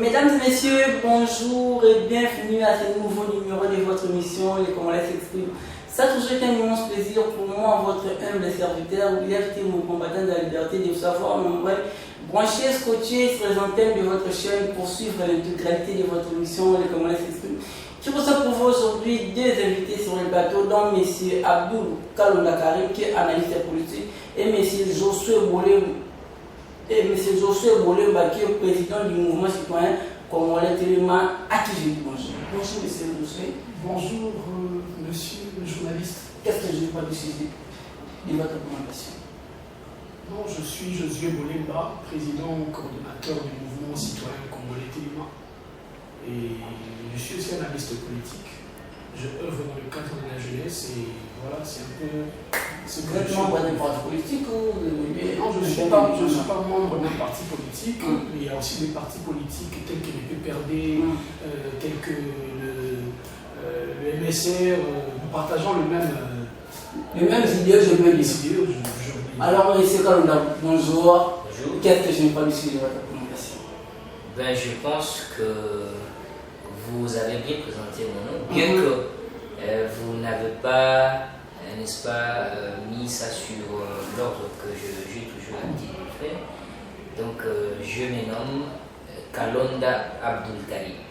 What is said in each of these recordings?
Mesdames et messieurs, bonjour et bienvenue à ce nouveau numéro de votre émission Les Congolais s'expriment. Ça toujours été un immense plaisir pour moi, votre humble serviteur, William Timo, combattant de la liberté, de savoir nombreux, brancher, scotcher sur les antennes de votre chaîne pour suivre l'intégralité de votre émission Les Congolais s'expriment. Je vous pour vous aujourd'hui deux invités sur le bateau, dont M. Abdul Kalonda Karim, qui est analyste politique, et M. Josué Bolé. Et M. Josué Bolemba, qui est président du mouvement citoyen congolais Téléma, à qui je dis bonjour. Bonjour, M. Josué. Bonjour, monsieur le journaliste. Qu'est-ce que je n'ai pas décidé de votre présentation? Non, je suis Josué Bolemba, président coordonnateur du mouvement citoyen congolais Téléma. Et je suis aussi analyste politique. Je œuvre dans le cadre de la jeunesse et voilà, c'est un peu. Vous êtes membre d'un parti politique ou non, je ne suis pas membre d'un parti politique, mais il y a aussi des partis politiques tels que le PPRD, tels que le MSR, nous partageons les mêmes idées, je veux dire. Alors, M. Kalonda, bonjour. Bonjour. Qu'est-ce que je n'ai pas décidé de votre présentation? Ben, je pense que vous avez bien présenté mon nom, bien que vous n'avez pas, n'est-ce pas, mis ça sur l'ordre que j'ai toujours l'habitude de faire. Donc, je me nomme Kalonda Abdul Karim.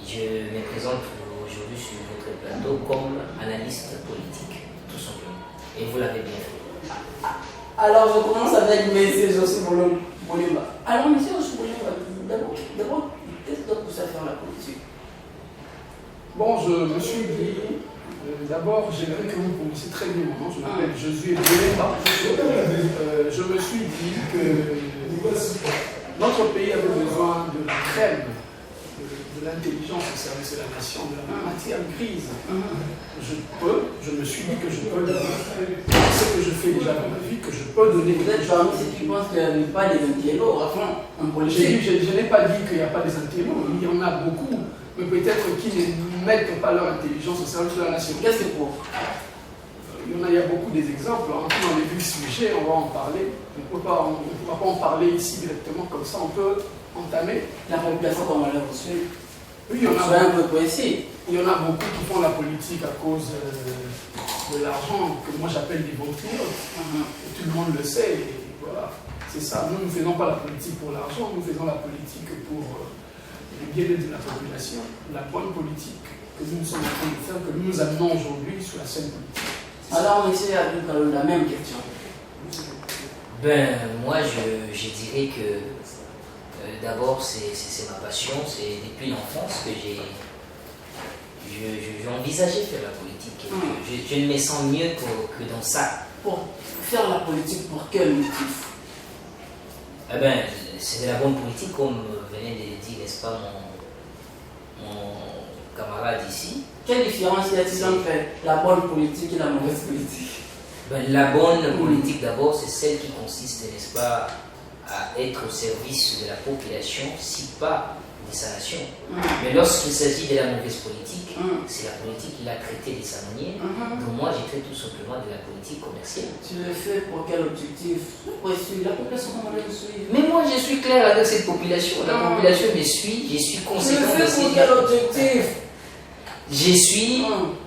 Je me présente aujourd'hui sur votre plateau comme analyste politique, tout simplement. Et vous l'avez bien fait. Alors, je commence avec M. Josué Bolemba. Alors, M. Josué Bolemba, d'abord, qu'est-ce que vous poussez à faire la politique? Bon, je me suis dit, d'abord, j'aimerais que vous connaissiez très bien mon nom, je m'appelle Josué Bolemba. Je me suis dit que notre pays avait besoin de la crème, de l'intelligence au service de la nation, de la matière grise. Je me suis dit que je peux le faire. Ce que je fais déjà dans ma vie, que je peux donner. Vous êtes parmi ceux qui pensent qu'il n'y a pas des intellos, enfin, en politique. Je n'ai pas dit qu'il n'y a pas des intellos, il y en a beaucoup, mais peut-être qu'ils ne mettent pas leur intelligence au service de la nation. Qu'est-ce que pour? Il y a beaucoup des exemples, on a vu le sujet, on va en parler. On ne pourra pas en parler ici directement comme ça, on peut entamer. La population congolaise reçue. Oui, il y en a un peu précis. Il y en a beaucoup qui font la politique à cause de l'argent, que moi j'appelle des patriotes. Et tout le monde le sait, et voilà. C'est ça, nous ne faisons pas la politique pour l'argent, nous faisons la politique pour le bien-être de la population, la bonne politique que nous sommes en train de faire, que nous amenons aujourd'hui sur la scène politique. Alors, monsieur Abdul Kalonda, la même question. Ben, moi, je dirais que d'abord, c'est ma passion, c'est depuis l'enfance que j'ai envisagé faire la politique. Je ne me sens mieux que dans ça. Pour faire la politique, pour quel motif? Eh ben, c'est de la bonne politique, comme venait de le dire, n'est-ce pas, mon camarade ici. Quelle différence y a-t-il entre la bonne politique et la mauvaise politique? Ben, la bonne politique, d'abord, c'est celle qui consiste, n'est-ce pas, à être au service de la population, si pas de sa nation. Mais lorsqu'il s'agit de la mauvaise politique, c'est la politique qui l'a traitée de sa manière. Donc moi, j'ai traité tout simplement de la politique commerciale. Tu le fais pour quel objectif? Pour suivre la population congolaise suit. Mais moi, je suis clair avec cette population. La population me suit, je suis conséquent. Tu le fais pour quel objectif?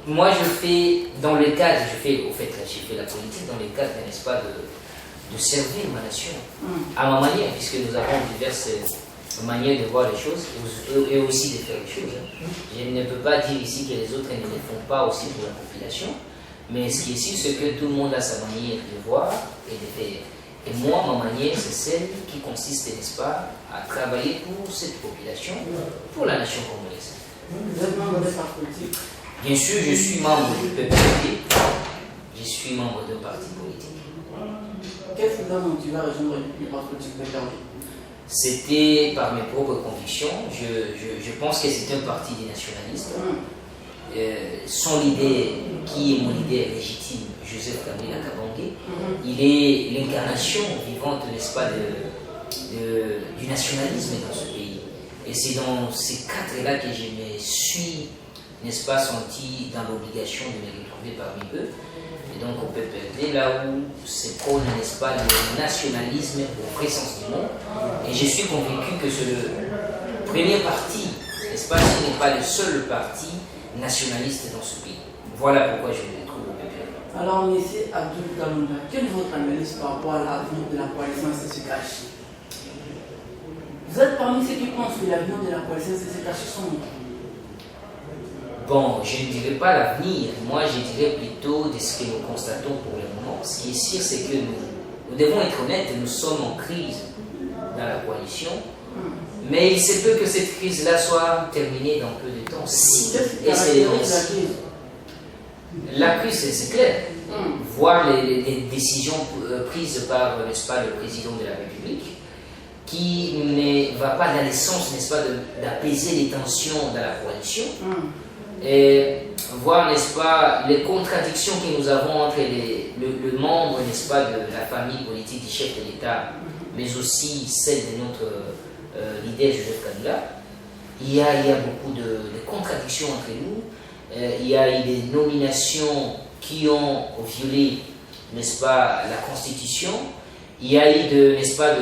Moi je fais dans le cadre, j'ai fait la politique dans le cadre, n'est-ce pas, de servir ma nation à ma manière, puisque nous avons diverses manières de voir les choses et aussi de faire les choses. Je ne peux pas dire ici que les autres ne le font pas aussi pour la population, mais ce qui est sûr, c'est que tout le monde a sa manière de voir et de faire. Et moi, ma manière, c'est celle qui consiste, n'est-ce pas, à travailler pour cette population, pour la nation congolaise. Vous êtes membre d'un parti politique? Bien sûr, je suis membre du PPRD. Je suis membre d'un parti politique. Qu'est-ce qui t'a motivé à rejoindre le parti politique PPRD? C'était par mes propres convictions. Je pense que c'est un parti des nationalistes. Son leader, qui est mon leader légitime, Joseph Kabila Kabange, il est l'incarnation vivante, n'est-ce pas, du nationalisme dans ce pays. Et c'est dans ces cadres-là que je me suis, n'est-ce pas, senti dans l'obligation de me retrouver parmi eux. Et donc au PPRD, là où se prône, n'est-ce pas, le nationalisme au vrai sens du mot. Et je suis convaincu que premier parti, n'est-ce pas, ce n'est pas le seul parti nationaliste dans ce pays. Voilà pourquoi je me trouve au PPR. Alors, M. Abdul Kalunda, quelle est votre analyse par rapport à l'avenir de la coalition SSCH? Vous êtes parmi ceux qui pensent que l'avenir de la coalition SSCH sont... Bon, je ne dirais pas l'avenir, moi je dirais plutôt de ce que nous constatons pour le moment. Ce qui est sûr, c'est que nous devons être honnêtes, nous sommes en crise dans la coalition, mais il se peut que cette crise-là soit terminée dans peu de temps. Si, et c'est la crise, c'est clair. Voir les décisions prises par, n'est-ce pas, le président de la République, qui ne va pas dans le sens, n'est-ce pas, d'apaiser les tensions dans la coalition. Et voir, n'est-ce pas, les contradictions que nous avons entre le membre, n'est-ce pas, de la famille politique du chef de l'État, mais aussi celle de notre leader Joseph Kabila. Il y a beaucoup de contradictions entre nous. Il y a eu des nominations qui ont violé, n'est-ce pas, la Constitution. Il y a eu n'est-ce pas,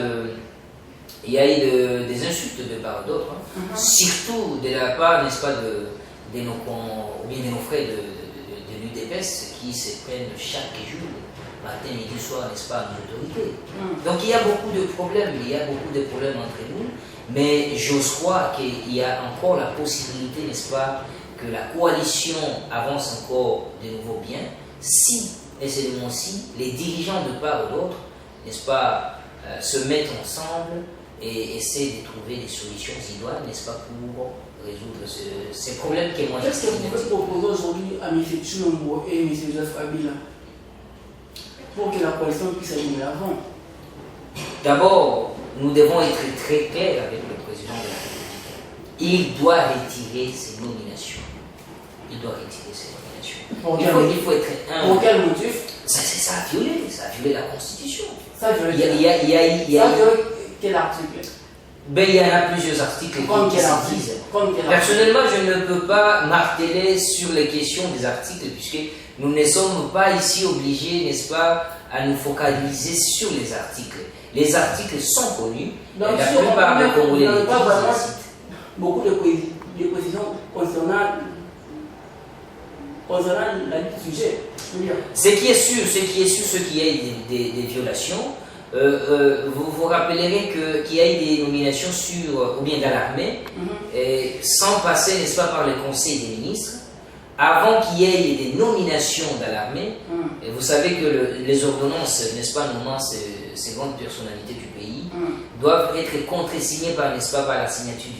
des insultes de part d'autres, surtout de la part, n'est-ce pas, de nos frères de l'UDPS qui se prennent chaque jour, matin, midi, soir, n'est-ce pas, nos autorités. Donc il y a beaucoup de problèmes, entre nous, mais j'ose croire qu'il y a encore la possibilité, n'est-ce pas, que la coalition avance encore de nouveau bien, si, et c'est le moment-ci, les dirigeants de part ou d'autre, n'est-ce pas, se mettent ensemble et essaient de trouver des solutions idoines, n'est-ce pas, pour résoudre ces problèmes que moi j'ai. Qu'est-ce que vous pouvez proposer aujourd'hui à M. Tshilombo et M. Joseph Kabila pour que la coalition puisse aller de l'avant? D'abord, nous devons être très clairs avec le président de la République. Il doit retirer ses nominations. Il faut être humble. Pour quel motif? Ça a violé la Constitution. Ça a violé quel article? Ben, il y en a plusieurs articles qui se disent. Personnellement, je ne peux pas marteler sur les questions des articles, puisque nous ne sommes pas ici obligés, n'est-ce pas, à nous focaliser sur les articles. Les articles sont connus. Donc, la plupart des Congolais les citent. Beaucoup de précisions concernant la du sujet. Ce qui est sûr, ce qui est des violations. Vous vous rappellerez qu'il y a eu des nominations ou bien dans l'armée, sans passer, n'est-ce pas, par le Conseil des ministres, avant qu'il y ait des nominations dans l'armée. Et vous savez que les ordonnances, n'est-ce pas, nommant ces grandes personnalités du pays, doivent être contresignées par, n'est-ce pas, par la signature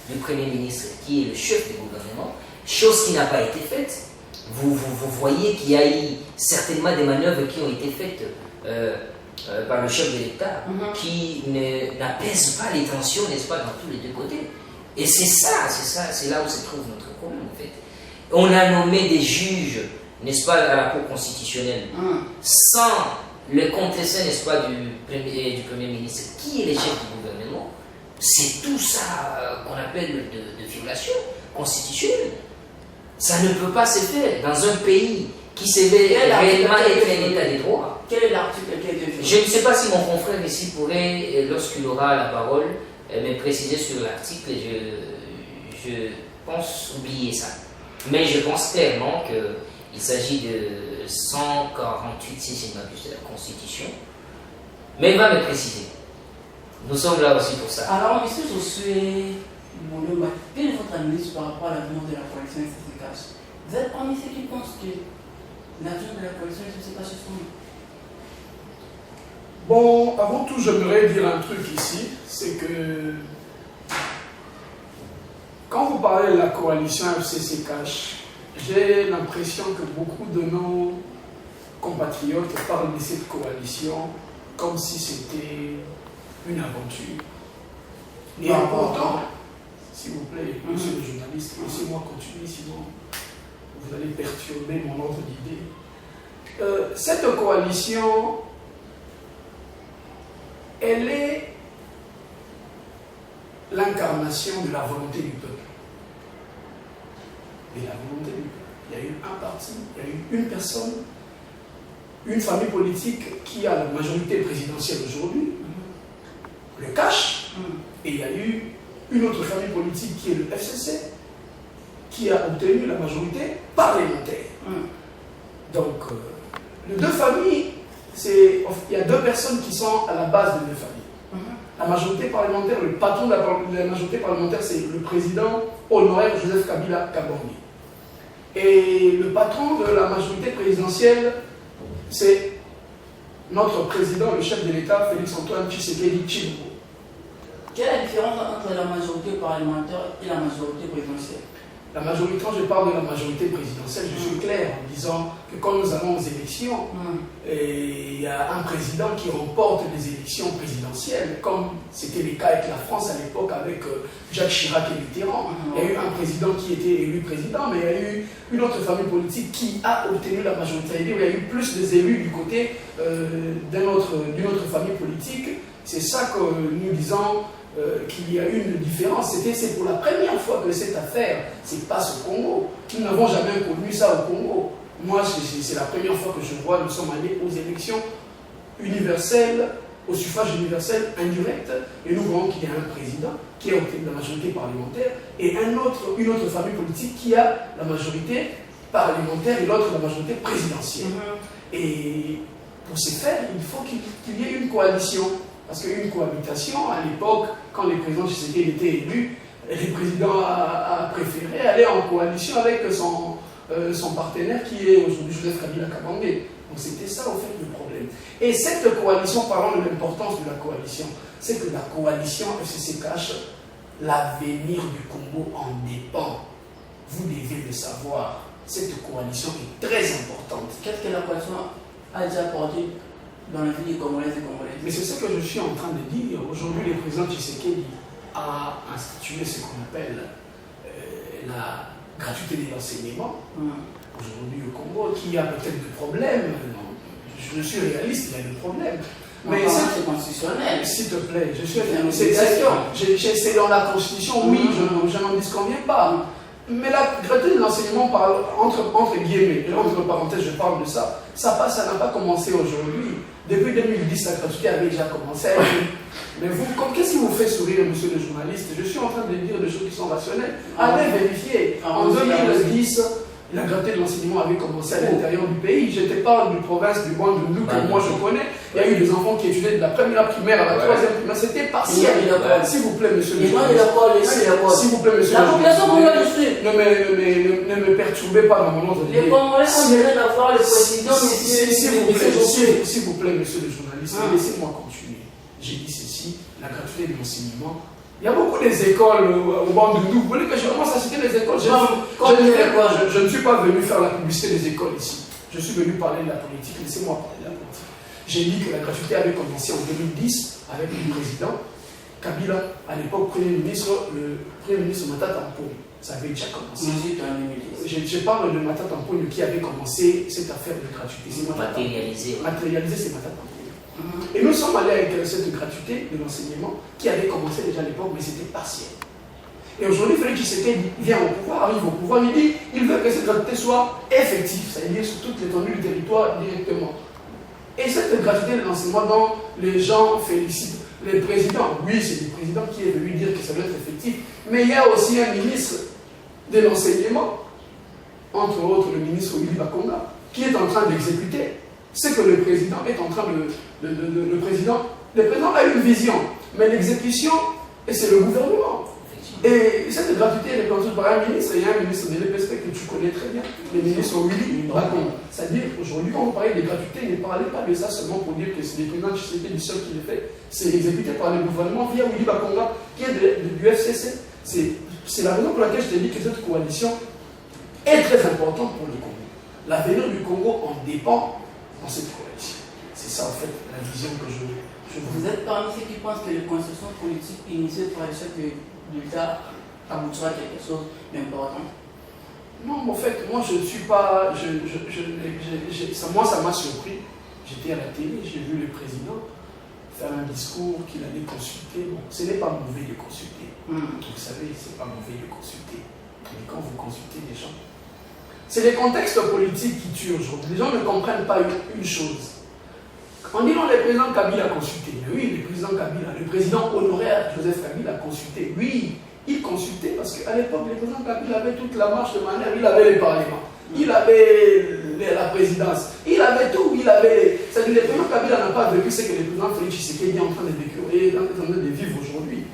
du Premier ministre, qui est le chef du gouvernement, chose qui n'a pas été faite. Vous voyez qu'il y a eu certainement des manœuvres qui ont été faites par le chef de l'État, qui n'apaise pas les tensions, n'est-ce pas, dans tous les deux côtés. Et c'est là où se trouve notre problème, en fait. On a nommé des juges, n'est-ce pas, à la Cour constitutionnelle, sans le contestant, n'est-ce pas, du Premier ministre, qui est le chef du gouvernement. C'est tout ça qu'on appelle de violation constitutionnelle. Ça ne peut pas se faire dans un pays qui s'éveille réellement être un état de droit. Quel est l'article qui a été fait? Je ne sais pas si mon confrère ici pourrait, lorsqu'il aura la parole, me préciser sur l'article. Je pense oublier ça. Mais je pense clairement qu'il s'agit de 148, si je ne m'abuse, de la Constitution. Mais il va me préciser. Nous sommes là aussi pour ça. Alors, M. Josué Moulumba, quelle est votre analyse par rapport à l'avenir de la coalition SSCH? Vous êtes parmi ceux qui pensent que l'avenir de la coalition SSCH est son. Bon, avant tout, j'aimerais dire un truc ici, c'est que quand vous parlez de la coalition FCCH, j'ai l'impression que beaucoup de nos compatriotes parlent de cette coalition comme si c'était une aventure. Et pourtant, s'il vous plaît, monsieur le journaliste, laissez-moi continuer, sinon vous allez perturber mon ordre d'idée. Cette coalition, elle est l'incarnation de la volonté du peuple. Et la volonté du peuple. Il y a eu un parti, il y a eu une personne, une famille politique qui a la majorité présidentielle aujourd'hui, le cache, et il y a eu une autre famille politique qui est le FCC, qui a obtenu la majorité parlementaire. Donc, les deux familles, il y a deux personnes qui sont à la base des deux familles. La majorité parlementaire, le patron de la majorité parlementaire, c'est le président honoraire Joseph Kabila Kabange. Et le patron de la majorité présidentielle, c'est notre président, le chef de l'État, Félix-Antoine Tshisekedi Tshilombo. Quelle est la différence entre la majorité parlementaire et la majorité présidentielle? La majorité, quand je parle de la majorité présidentielle, je suis clair en disant que quand nous allons aux élections, il y a un président qui remporte les élections présidentielles, comme c'était le cas avec la France à l'époque, avec Jacques Chirac et Mitterrand. Il y a eu un président qui était élu président, mais il y a eu une autre famille politique qui a obtenu la majorité. Il y a eu plus des élus du côté d'une autre famille politique. C'est ça que nous disons qu'il y a eu une différence. C'est pour la première fois que cette affaire se passe au Congo. Nous n'avons jamais connu ça au Congo. Moi, c'est la première fois que je vois, nous sommes allés aux élections universelles, au suffrage universel indirect, et nous voyons qu'il y a un président qui a obtenu la majorité parlementaire et une autre famille politique qui a la majorité parlementaire et l'autre la majorité présidentielle. Et pour ce faire, il faut qu'il y ait une coalition. Parce qu'une cohabitation, à l'époque, quand le président Tshisekedi était élu, le président a préféré aller en coalition avec son partenaire qui est aujourd'hui Joseph Kabila Kabange. Donc c'était ça, au fait, le problème. Et cette coalition, parlons de l'importance de la coalition, c'est que la coalition FCC cache l'avenir du Congo en dépend. Vous devez le savoir. Cette coalition est très importante. Qu'est-ce que la coalition a déjà apporté dans la vie des Congolaises et Congolais? Mais c'est ce que je suis en train de dire. Aujourd'hui, le président Tshisekedi a institué ce qu'on appelle la gratuité de l'enseignement. Aujourd'hui au Congo, qui a peut-être des problèmes. Je suis réaliste, il y a des problèmes. Mais c'est constitutionnel. S'il te plaît, c'est dans la Constitution, oui, je n'en disconviens pas. Mais la gratuité de l'enseignement, entre guillemets, et entre parenthèses, je parle de ça, ça n'a pas commencé aujourd'hui. Depuis 2010, la gratuité avait déjà commencé. Mais vous, qu'est-ce qui vous fait sourire, monsieur le journaliste? Je suis en train de dire des choses qui sont rationnelles. Allez vérifier. En 2010, la gratuité de l'enseignement avait commencé à l'intérieur du pays. Je te parle d'une province du Bandundu que moi je connais. Il y a eu des enfants qui étudiaient de la première primaire à la troisième primaire. C'était partiel. S'il vous plaît, monsieur le journaliste. S'il vous plaît, monsieur le journaliste. Ne me perturbez pas dans mon ordre d'idée. Les Congolais ont besoin d'avoir le président, s'il vous plaît, monsieur le journaliste, laissez-moi continuer. J'ai dit ceci, la gratuité de l'enseignement. Il y a beaucoup des écoles au Bandundu. Vous voulez que je commence à citer les écoles? Je ne suis pas venu faire la publicité des écoles ici. Je suis venu parler de la politique. Laissez-moi parler de la politique. J'ai dit que la gratuité avait commencé en 2010 avec le président Kabila, à l'époque le Premier ministre Matata Mponyo. Ça avait déjà commencé. Je parle de Matata Mponyo qui avait commencé cette affaire de gratuité. Matérialisé, c'est Matata Mponyo. Et nous sommes allés avec cette gratuité de l'enseignement qui avait commencé déjà à l'époque, mais c'était partiel. Et aujourd'hui, Félix Tshisekedi vient au pouvoir, arrive au pouvoir, il dit il veut que cette gratuité soit effective, c'est-à-dire sur toute l'étendue du territoire directement. Et cette gratuité de l'enseignement dont les gens félicitent les présidents, oui, c'est le président qui est venu dire que ça doit être effectif, mais il y a aussi un ministre de l'enseignement, entre autres le ministre Willy Bakonga, qui est en train d'exécuter ce que le président est en train le président a une vision, mais l'exécution, c'est le gouvernement. Et cette gratuité, elle est construite par un ministre, et il y a un ministre de l'EPSP que tu connais très bien, le ministre Willy Bakonga. C'est-à-dire, aujourd'hui, quand vous parlez de gratuité, ne parlez pas de ça seulement pour dire que c'est le président Tshisekedi du seul qui le fait, c'est exécuté par le gouvernement via Willy Bakonga, qui est du FCC. C'est la raison pour laquelle je te dis que cette coalition est très importante pour le Congo. L'avenir du Congo en dépend dans cette coalition. C'est ça, en fait, la vision que je Vous êtes parmi ceux qui pensent que les constructions politiques initiées par le chef de l'État aboutira à quelque chose d'important? Non, en fait, moi, je ne suis pas... moi, ça m'a surpris. J'étais à la télé, j'ai vu le président faire un discours qu'il allait consulter. Bon, ce n'est pas mauvais de consulter. Vous savez, ce n'est pas mauvais de consulter. Mais quand vous consultez des gens... C'est les contextes politiques qui tuent aujourd'hui. Les gens ne comprennent pas une chose. On dit non, le président Kabila a consulté. Oui, le président Kabila, le président honoraire Joseph Kabila a consulté. Oui, il consultait parce qu'à l'époque, le président Kabila avait toute la marche de manœuvre. Il avait le Parlement, il avait la présidence, il avait tout. C'est-à-dire que le président Kabila n'a pas vécu ce que le président Félix Tshisekedi est en train de vécu et en train de vivre aujourd'hui.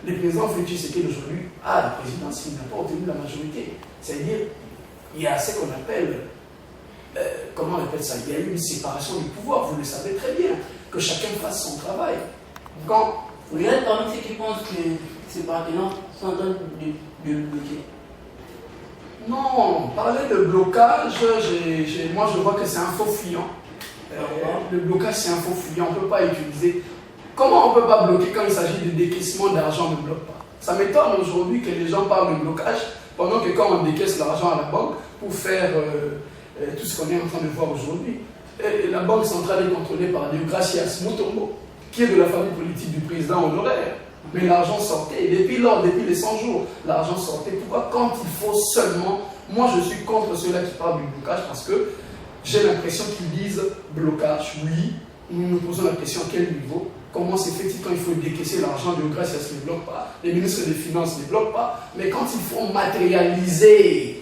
Le président Félix Tshisekedi aujourd'hui a la présidence, il n'a pas obtenu la majorité. C'est-à-dire, il y a ce qu'on appelle, comment on appelle ça, il y a eu une séparation du pouvoir, vous le savez très bien, que chacun fasse son travail. Quand vous êtes parmi ceux qui pensent que ces partenaires sont en train de bloquer. Non, parler de blocage, moi je vois que c'est un faux fuyant. Le blocage c'est un faux fuyant, on ne peut pas utiliser. Comment on ne peut pas bloquer quand il s'agit de décaissement d'argent, on ne bloque pas. Ça m'étonne aujourd'hui que les gens parlent de blocage pendant que quand on décaisse l'argent à la banque pour faire tout ce qu'on est en train de voir aujourd'hui. La banque centrale est contrôlée par Deogracias Mutombo, qui est de la famille politique du président honoraire. Mais l'argent sortait, depuis les 100 jours, l'argent sortait. Pourquoi quand il faut seulement... Moi je suis contre ceux-là qui parlent du blocage parce que j'ai l'impression qu'ils disent blocage, oui. Nous nous posons la question à quel niveau. Comment c'est fait quand il faut décaisser l'argent de Deogracias ne bloque pas, les ministres des Finances ne bloquent pas, mais quand il faut matérialiser,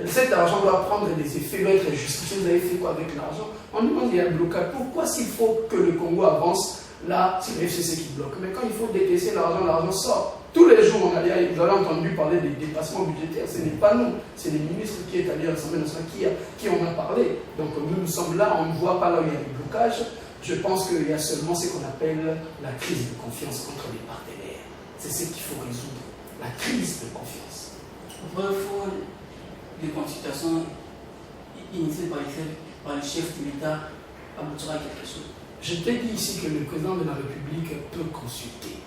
cet argent doit prendre des effets, doit être justifié. Vous avez fait quoi avec l'argent? On demande il y a un blocage. Pourquoi s'il faut que le Congo avance? Là, c'est le FCC qui bloque. Mais quand il faut décaisser l'argent, l'argent sort. Tous les jours, vous avez entendu parler des dépassements budgétaires. Ce n'est pas nous, c'est les ministres qui sont allés à l'Assemblée nationale qui en a parlé. Donc nous sommes là, on ne voit pas là où il y a des blocages. Je pense qu'il y a seulement ce qu'on appelle la crise de confiance entre les partenaires. C'est ce qu'il faut résoudre, la crise de confiance. Après, il faut des consultations initiées par le chef de l'État aboutira à quelque chose. Je t'ai dit ici que le président de la République peut consulter.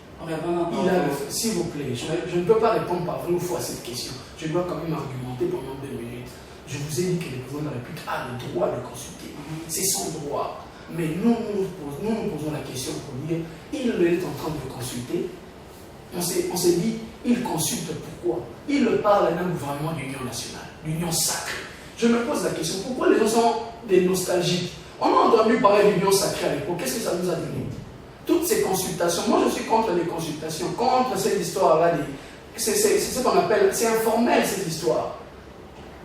S'il vous plaît, je ne peux pas répondre par une fois à cette question. Je dois quand même argumenter pendant 2 minutes. Je vous ai dit que le président de la République a le droit de consulter. C'est son droit. Mais nous posons la question pour dire, il est en train de consulter. On s'est dit, il consulte pourquoi? Il parle d'un gouvernement d'union nationale, d'union sacrée. Je me pose la question, pourquoi les gens sont des nostalgiques? On a entendu parler d'union sacrée à l'époque, qu'est-ce que ça nous a donné? Toutes ces consultations, moi je suis contre les consultations, contre cette histoire-là, c'est ce qu'on appelle, c'est informel cette histoire.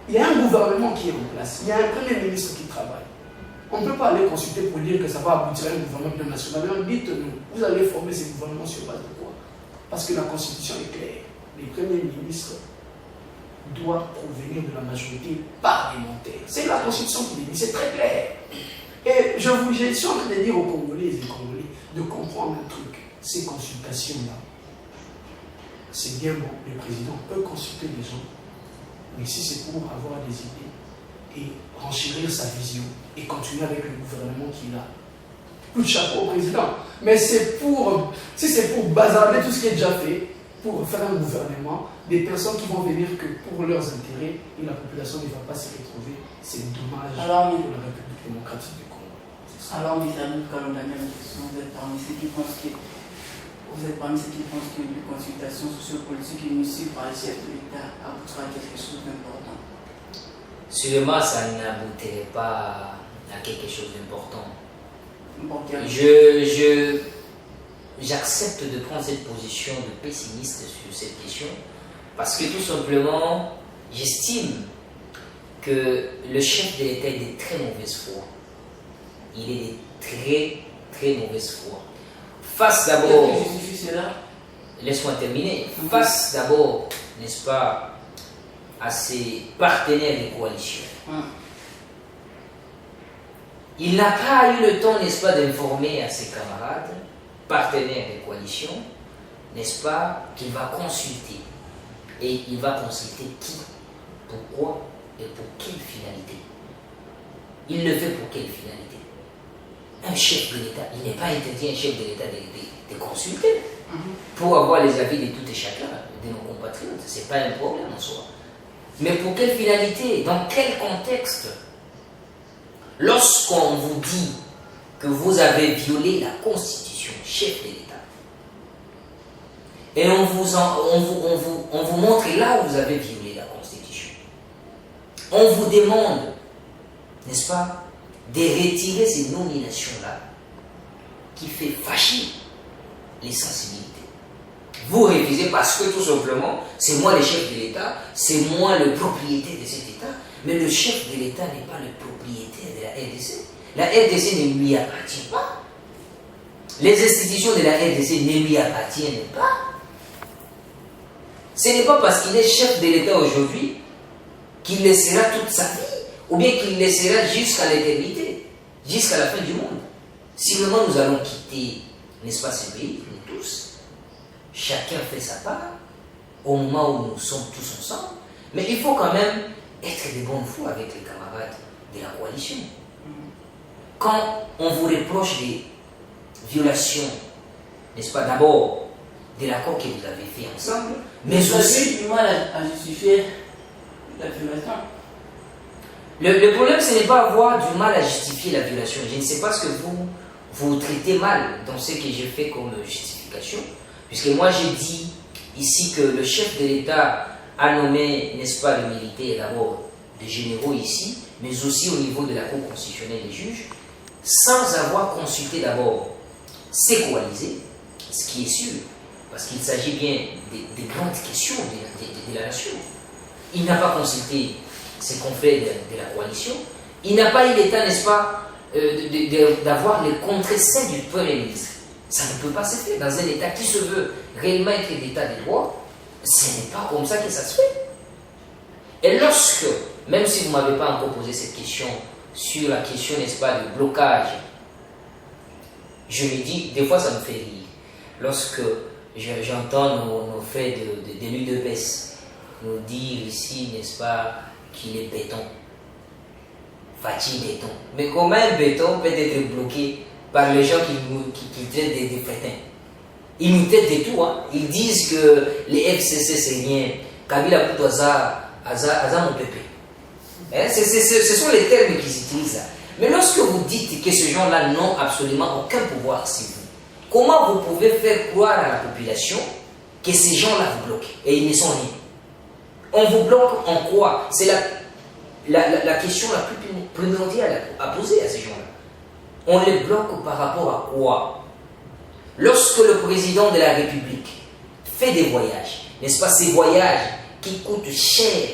Il y a un gouvernement qui est en place, il y a un premier ministre qui travaille. On ne peut pas aller consulter pour dire que ça va aboutir à un gouvernement national. Dites-nous, vous allez former ces gouvernements sur base de quoi? Parce que la Constitution est claire. Les premiers ministres doivent provenir de la majorité parlementaire. C'est la Constitution qui le dit, c'est très clair. Et je suis en train de dire aux Congolais et aux Congolais de comprendre un truc. Ces consultations-là, c'est bien bon, le président peut consulter les gens, mais si c'est pour avoir des idées et renchérir sa vision et continuer avec le gouvernement qu'il a, coup de chapeau au président. Mais c'est pour, si c'est pour bazarder tout ce qui est déjà fait, pour faire un gouvernement, des personnes qui vont venir que pour leurs intérêts et la population ne va pas se retrouver, c'est dommage pour la République démocratique du Congo. Alors, mes amis, comme la même question, vous êtes parmi ceux qui pensent que les consultations sociopolitiques initiées par les chefs de l'État aboutira à quelque chose d'important. Sûrement, ça n'aboutirait pas à quelque chose d'important. J'accepte de prendre cette position de pessimiste sur cette question parce que tout simplement, j'estime que le chef de l'État est de très mauvaise foi. Il est de très, très mauvaise foi. Face d'abord... Laisse-moi terminer. Face d'abord, n'est-ce pas, à ses partenaires de coalition. Il n'a pas eu le temps, n'est-ce pas, d'informer à ses camarades, partenaires de coalition, n'est-ce pas, qu'il va consulter. Et il va consulter qui, pourquoi et pour quelle finalité. Il le fait pour quelle finalité? Un chef de l'État, il n'est pas interdit à un chef de l'État de consulter pour avoir les avis de tout et chacun de nos compatriotes. Ce n'est pas un problème en soi. Mais pour quelle finalité? Dans quel contexte? Lorsqu'on vous dit que vous avez violé la Constitution, chef de l'État, et on vous montre là où vous avez violé la Constitution, on vous demande, n'est-ce pas, de retirer ces nominations-là qui fait fâcher les sensibilités. Vous refusez parce que tout simplement, c'est moi le chef de l'État, c'est moi le propriétaire de cet État, mais le chef de l'État n'est pas le propriétaire de la RDC. La RDC ne lui appartient pas. Les institutions de la RDC ne lui appartiennent pas. Ce n'est pas parce qu'il est chef de l'État aujourd'hui qu'il le sera toute sa vie, ou bien qu'il le sera jusqu'à l'éternité, jusqu'à la fin du monde. Si vraiment nous allons quitter, n'est-ce pas, ce pays, nous tous, chacun fait sa part, au moment où nous sommes tous ensemble, mais il faut quand même être de bonne foi avec les camarades de la coalition. Quand on vous reproche des violations, n'est-ce pas, d'abord de l'accord que vous avez fait ensemble, mais aussi du mal à justifier la violation. Le problème, ce n'est pas avoir du mal à justifier la violation. Je ne sais pas ce que vous traitez mal dans ce que j'ai fait comme justification, puisque moi j'ai dit ici que le chef de l'État a nommé, n'est-ce pas, le militaire d'abord des généraux ici, mais aussi au niveau de la Cour constitutionnelle des juges, sans avoir consulté d'abord ses coalisés, ce qui est sûr, parce qu'il s'agit bien des grandes questions de la nation. Il n'a pas consulté ses confrères de la coalition, il n'a pas eu l'état, n'est-ce pas, d'avoir les contre-seins du Premier ministre. Ça ne peut pas se faire dans un État qui se veut réellement être l'État des droits. Ce n'est pas comme ça que ça se fait. Et lorsque, même si vous ne m'avez pas encore posé cette question sur la question, n'est-ce pas, du blocage, je me dis, des fois ça me fait rire. Lorsque j'entends nos frères de l'UDPS nous dire ici, n'est-ce pas, qu'il est béton. Fatih béton. Mais comment un béton peut être bloqué par les gens qui traitent des crétins? Ils nous traitent de tout. Hein. Ils disent que les FCC c'est rien. Kabila Poutou Aza mon pépé. Hein? Ce sont les termes qu'ils utilisent là. Mais lorsque vous dites que ces gens-là n'ont absolument aucun pouvoir sur vous, comment vous pouvez faire croire à la population que ces gens-là vous bloquent et ils ne sont rien? On vous bloque en quoi? C'est la question la plus primordiale à poser à ces gens-là. On les bloque par rapport à quoi? Lorsque le président de la République fait des voyages, n'est-ce pas, ces voyages qui coûtent cher,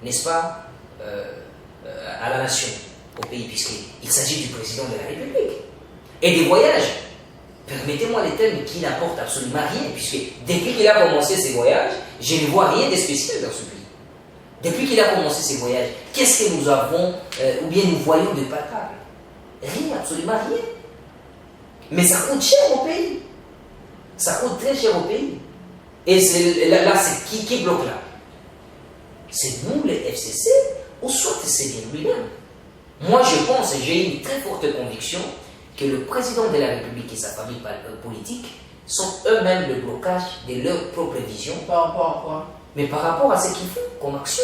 n'est-ce pas, à la nation, au pays, puisqu'il s'agit du président de la République. Et des voyages, permettez-moi les termes, qui n'apportent absolument rien, puisque depuis qu'il a commencé ses voyages, je ne vois rien de spécial dans ce pays. Depuis qu'il a commencé ses voyages, qu'est-ce que nous avons, ou bien nous voyons de palpable? Rien, absolument rien. Mais ça coûte cher au pays. Ça coûte très cher au pays. Et là, c'est qui bloque là? C'est nous, les FCC, ou soit c'est bien lui-même. Moi, je pense, et j'ai une très forte conviction, que le président de la République et sa famille politique sont eux-mêmes le blocage de leur propre vision. Par rapport à quoi? Mais par rapport à ce qu'ils font comme action.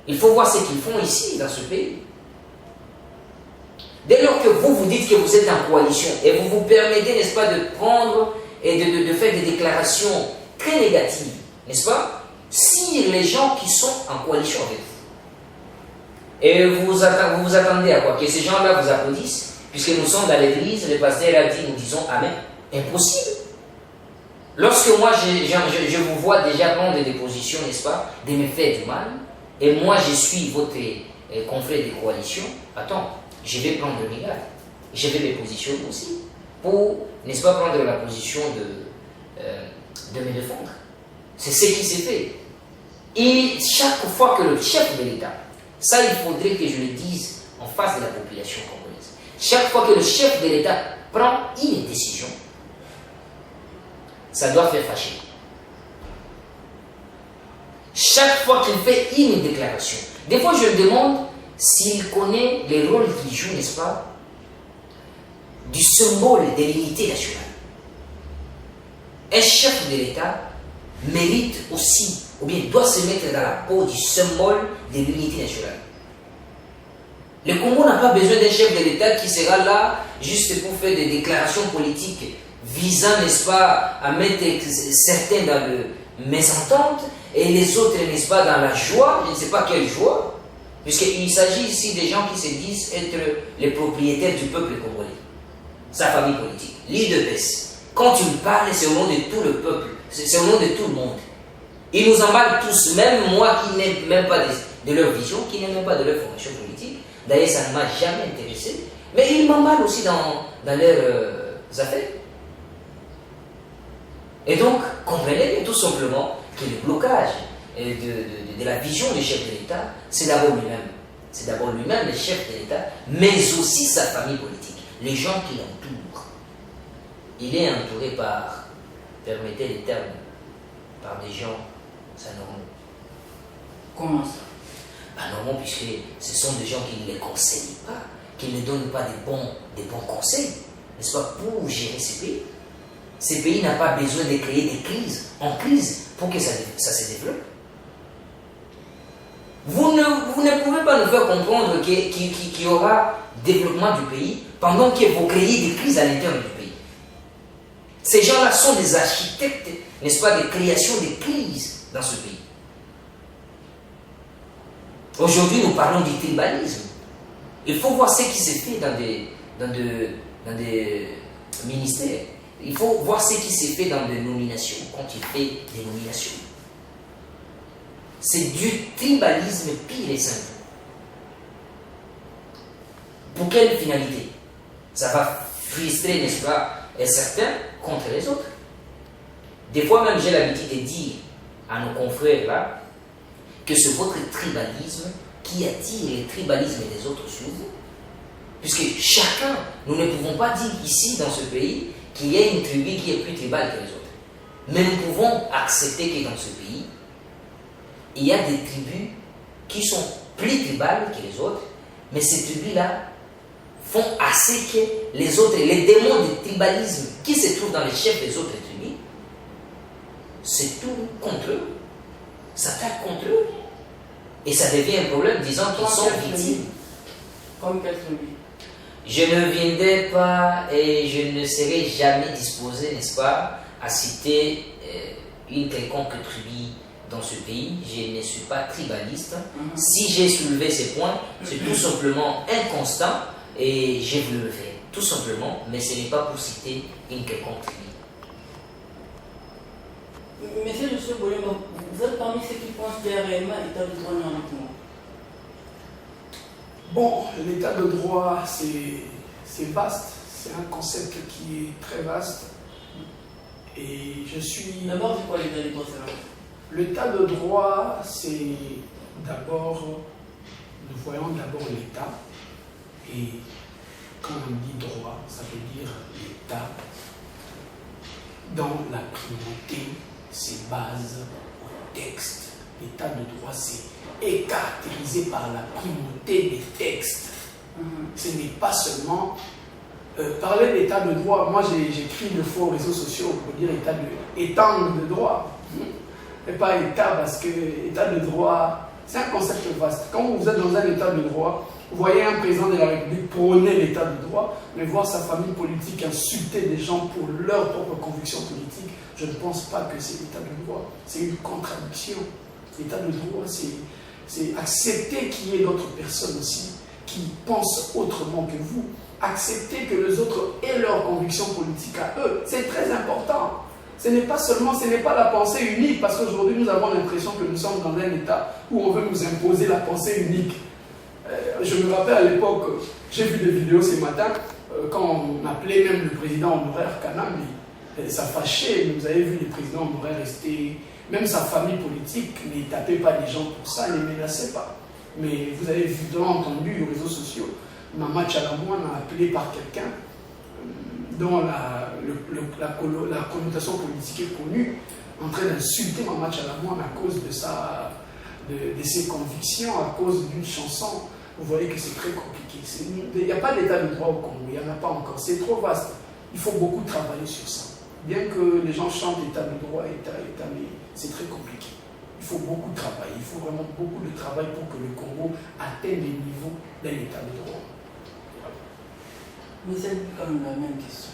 Il faut voir ce qu'ils font ici, dans ce pays. Dès lors que vous dites que vous êtes en coalition et vous vous permettez, n'est-ce pas, de prendre et de faire des déclarations très négatives, n'est-ce pas, sur les gens qui sont en coalition avec vous. Et vous vous attendez à quoi? Que ces gens-là vous applaudissent? Puisque nous sommes dans l'église, le pasteur a dit, nous disons Amen. Impossible. Lorsque moi, je vous vois déjà prendre des positions, n'est-ce pas, de me faire du mal, et moi je suis votre confrère de coalition, attends, je vais prendre le garde. Je vais me positionner aussi pour, n'est-ce pas, prendre la position de me défendre. C'est ce qui s'est fait. Et chaque fois que le chef de l'État, ça il faudrait que je le dise en face de la population congolaise, chaque fois que le chef de l'État prend une décision, ça doit faire fâcher. Chaque fois qu'il fait une déclaration, des fois je me demande s'il connaît les rôles qu'il joue, n'est-ce pas, du symbole de l'unité nationale. Un chef de l'État mérite aussi, ou bien doit se mettre dans la peau du symbole de l'unité nationale. Le Congo n'a pas besoin d'un chef de l'État qui sera là juste pour faire des déclarations politiques visant, n'est-ce pas, à mettre certains dans le mésentente et les autres, n'est-ce pas, dans la joie, je ne sais pas quelle joie, puisqu'il s'agit ici des gens qui se disent être les propriétaires du peuple congolais. sa famille politique, l'UDPS. Quand tu me parles, c'est au nom de tout le peuple, c'est au nom de tout le monde. Ils nous emballent tous, même moi qui n'ai même pas de leur vision, qui n'ai même pas de leur formation politique. D'ailleurs, ça ne m'a jamais intéressé. Mais ils m'emballent aussi dans leurs affaires. Et donc, comprenez bien tout simplement que le blocage de la vision du chef de l'État, c'est d'abord lui-même. C'est d'abord lui-même, le chef de l'État, mais aussi sa famille politique, les gens qui l'entourent. Il est entouré par, permettez les termes, par des gens, ça normaux. Comment ça? Normaux, puisque ce sont des gens qui ne les conseillent pas, qui ne donnent pas des bons conseils, n'est-ce pas, pour gérer ces pays. Ces pays n'ont pas besoin de créer des crises, en crise, pour que ça se développe. Vous ne pouvez pas nous faire comprendre qu'il y aura développement du pays pendant que vous créez des crises à l'intérieur du pays. Ces gens-là sont des architectes, n'est-ce pas, de création des crises dans ce pays. Aujourd'hui, nous parlons du tribalisme. Il faut voir ce qui se fait dans des ministères. Il faut voir ce qui se fait dans des nominations, quand il fait des nominations. C'est du tribalisme pire et simple. Pour quelle finalité? Ça va frustrer, n'est-ce pas, certains contre les autres. Des fois même, j'ai l'habitude de dire à nos confrères là que c'est votre tribalisme qui attire le tribalisme des autres sur vous. Puisque chacun, nous ne pouvons pas dire ici dans ce pays qu'il y a une tribu qui est plus tribale que les autres. Mais nous pouvons accepter que dans ce pays, il y a des tribus qui sont plus tribales que les autres, mais ces tribus-là font assez que les autres, les démons du tribalisme qui se trouvent dans les chefs des autres tribus, c'est tout contre eux. Ça tape contre eux. Et ça devient un problème, disant qu'ils sont victimes. Comme quelle tribu? Je ne viendrai pas et je ne serai jamais disposé, n'est-ce pas, à citer une quelconque tribu dans ce pays. Je ne suis pas tribaliste. Si j'ai soulevé ces points, c'est tout simplement inconstant et j'ai voulu le faire, tout simplement, mais ce n'est pas pour citer une quelconque tribu. Monsieur Boulin, vous êtes parmi ceux qui pensent qu'il y a réellement état de droit dans notre monde. Bon, l'état de droit, c'est vaste. C'est un concept qui est très vaste. Et je suis... D'abord, c'est quoi l'état de droit? L'état de droit, c'est d'abord... Nous voyons d'abord l'État. Et quand on dit droit, ça veut dire l'État dans la primauté, c'est base au texte. L'état de droit, est caractérisé par la primauté des textes. Ce n'est pas seulement parler d'état de droit. Moi, j'écris de fois aux réseaux sociaux pour dire état de droit. Et pas état, parce que état de droit, c'est un concept vaste. Quand vous êtes dans un état de droit, vous voyez un président de la République prôner l'état de droit, mais voir sa famille politique insulter des gens pour leur propre conviction politique, je ne pense pas que c'est l'état de droit. C'est une contradiction. L'état de droit, c'est accepter qu'il y ait d'autres personnes aussi qui pensent autrement que vous. Accepter que les autres aient leur conviction politique à eux. C'est très important. Ce n'est pas la pensée unique, parce qu'aujourd'hui nous avons l'impression que nous sommes dans un état où on veut nous imposer la pensée unique. Je me rappelle à l'époque, j'ai vu des vidéos ce matin, quand on appelait même le président honoraire Kanam, ça fâchait. Vous avez vu les présidents honoraires rester... Même sa famille politique ne tapait pas les gens pour ça, ne menaçait pas. Mais vous avez évidemment entendu aux réseaux sociaux, Mama Tchalamouane a appelé par quelqu'un dont la connotation politique est connue, en train d'insulter Mama Tchalamouane à cause de ses convictions, à cause d'une chanson. Vous voyez que c'est très compliqué. Il n'y a pas d'état de droit au Congo, il n'y en a pas encore. C'est trop vaste. Il faut beaucoup travailler sur ça. Bien que les gens chantent état de droit, état, mais c'est très compliqué. Il faut beaucoup de travail. Il faut vraiment beaucoup de travail pour que le Congo atteigne les niveaux d'un état de droit. Mais c'est comme la même question.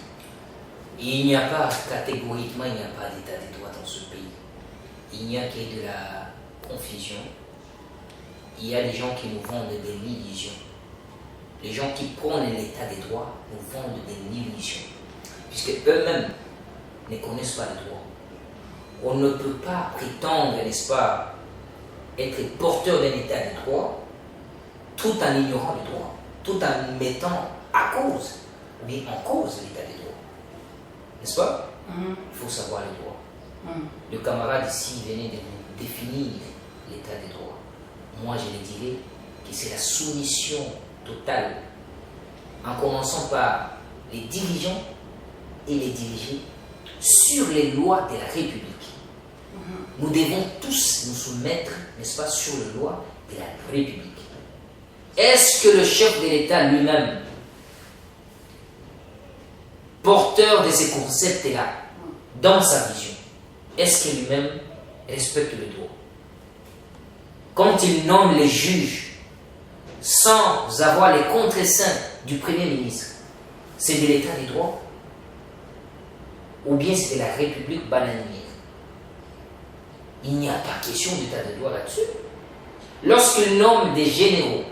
Il n'y a pas, catégoriquement, il n'y a pas d'état de droit dans ce pays. Il n'y a que de la confusion. Il y a des gens qui nous vendent des illusions. les gens qui prônent l'état des droits nous vendent des illusions, puisque eux-mêmes ne connaissent pas le droit. On ne peut pas prétendre, n'est-ce pas, être porteur d'un état de droit tout en ignorant le droit, tout en mettant à cause, ou bien en cause l'état des droits. N'est-ce pas? Il faut savoir le droit. Le camarade ici venait de nous définir l'état des droits. Moi, je le dirais que c'est la soumission totale, en commençant par les dirigeants et les dirigés sur les lois de la République. Nous devons tous nous soumettre, n'est-ce pas, sur les lois de la République. Est-ce que le chef de l'État lui-même, porteur de ces concepts-là, dans sa vision, est-ce que lui-même respecte le droit? Quand il nomme les juges sans avoir les contre-seins du Premier ministre, c'est de l'État des droits ou bien c'est de la République bananière? Il n'y a pas question d'état de droit là-dessus. Lorsqu'il nomme des généraux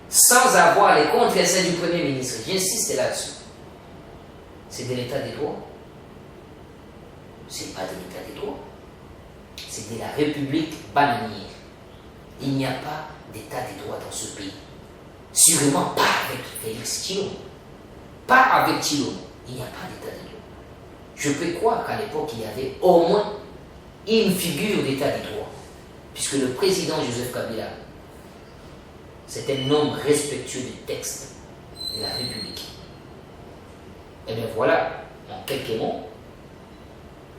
sans avoir les contre-seins du Premier ministre, j'insiste là-dessus, c'est de l'état des droits? C'est pas de l'état des droits, c'est de la République bananière. Il n'y a pas d'état des droits dans ce pays. Sûrement pas avec Félix Tshilombo. Pas avec Tshilombo. Il n'y a pas d'état des droits. Je peux croire qu'à l'époque, il y avait au moins une figure d'état des droits. Puisque le président Joseph Kabila, c'est un homme respectueux des textes de la République. Et bien voilà, en quelques mots,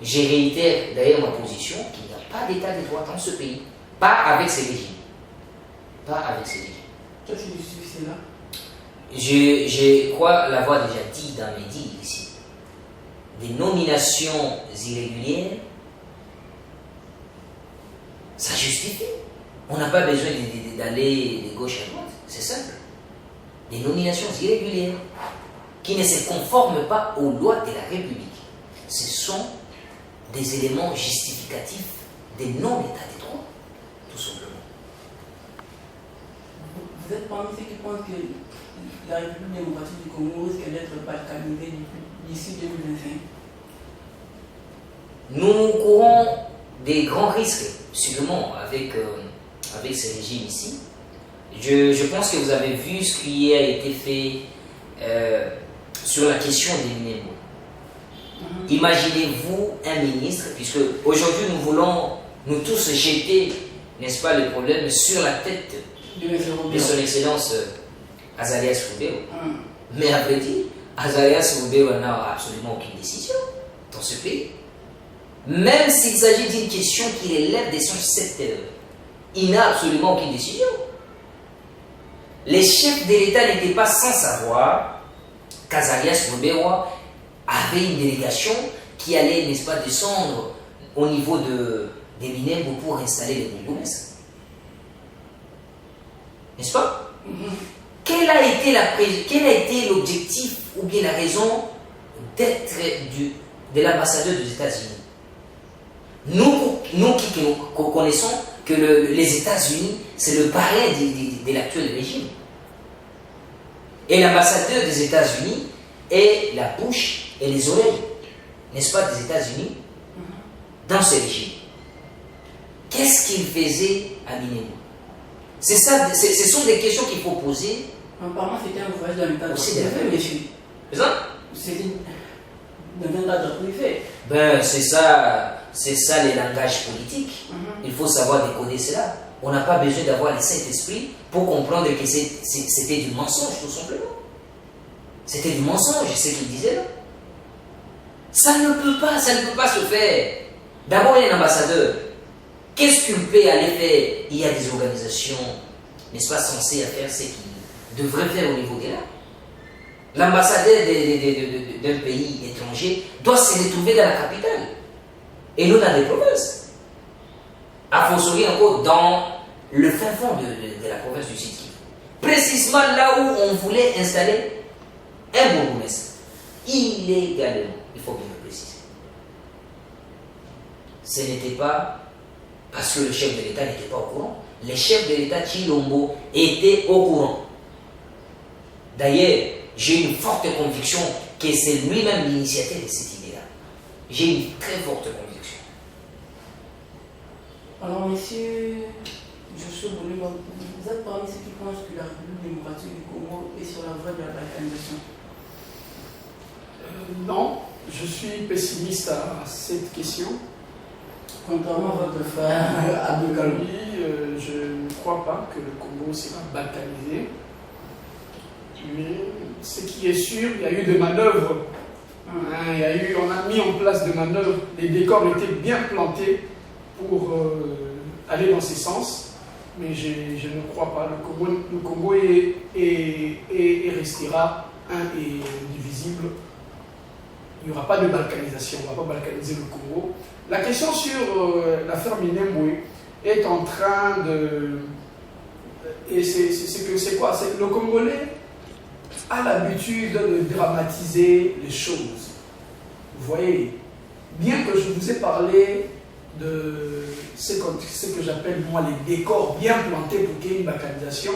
j'ai réitéré d'ailleurs ma position qu'il n'y a pas d'état des droits dans ce pays. Pas avec ces régimes. Pas avec ces régimes. Toi, tu suis là. Je crois l'avoir déjà dit dans mes dires ici. Des nominations irrégulières, ça justifie. On n'a pas besoin d'aller de gauche à droite. C'est simple. Des nominations irrégulières qui ne se conforment pas aux lois de la République. Ce sont des éléments justificatifs des non-états des droits, tout simplement. Vous êtes parmi ceux qui pensent que la République démocratique du Congo risque d'être balkanisée d'ici 2025? Nous courons des grands risques, sûrement, avec ces régimes ici. Je pense que vous avez vu ce qui a été fait sur la question des minéraux. Imaginez-vous un ministre, puisque aujourd'hui nous voulons nous tous jeter, n'est-ce pas, le problème sur la tête de son excellence Azarias Roubero. Mais à vrai dire, Azarias Roubero n'a absolument aucune décision dans ce pays. Même s'il s'agit d'une question qui relève de son secteur, il n'a absolument aucune décision. Les chefs de l'État n'étaient pas sans savoir qu'Azarias Roubero avait une délégation qui allait, n'est-ce pas, descendre au niveau des Minembwe pour installer les bourgmestres. N'est-ce pas? Quel a été l'objectif ou bien la raison d'être de l'ambassadeur des États-Unis? Nous qui connaissons que les États-Unis, c'est le parrain de l'actuel régime. Et l'ambassadeur des États-Unis est la bouche et les oreilles, n'est-ce pas, des États-Unis dans ce régime. Qu'est-ce qu'il faisait à Minembwe? C'est ça, ce sont des questions qu'il faut poser. Apparemment, c'était un voyage dans le cadre privé, monsieur. C'est ça? C'était dans un cadre privé. Ben, c'est ça les langages politiques. Il faut savoir décoder cela. On n'a pas besoin d'avoir le Saint-Esprit pour comprendre que c'était du mensonge, tout simplement. C'était du mensonge, c'est ce qu'il disait là. Ça ne peut pas se faire. D'abord, il y a un ambassadeur. Qu'est-ce qu'il peut aller faire? Il y a des organisations, n'est-ce pas, censées faire ce qu'ils devraient faire au niveau de là. L'ambassadeur d'un pays étranger doit se retrouver dans la capitale. Et nous dans les provinces. A fortiori encore dans le fin fond de la province du Sud Kivu. Précisément là où on voulait installer un bourgmestre. Illégalement, il faut bien le préciser. Ce n'était pas parce que le chef de l'État n'était pas au courant. Le chef de l'État Tshilombo était au courant. D'ailleurs, j'ai une forte conviction que c'est lui-même l'initiateur de cette idée-là. J'ai une très forte conviction. Alors, monsieur Joshua Bolima, vous êtes parmi ceux qui pensent que la République démocratique du Congo est sur la voie de la balkanisation? Non, je suis pessimiste à cette question. Contrairement à votre frère Abdelkarim. Je ne crois pas que le Congo sera balkanisé. Mais ce qui est sûr, il y a eu des manœuvres. On a mis en place des manœuvres. Les décors étaient bien plantés pour aller dans ce sens. Mais je ne crois pas. Le Congo est restera un et indivisible. Il n'y aura pas de balkanisation. On ne va pas balkaniser le Congo. La question sur l'affaire Minembwe est en train de... Et c'est quoi? C'est que le Congolais a l'habitude de dramatiser les choses. Vous voyez, bien que je vous ai parlé de ce que j'appelle moi les décors bien plantés pour qu'il y ait une balkanisation,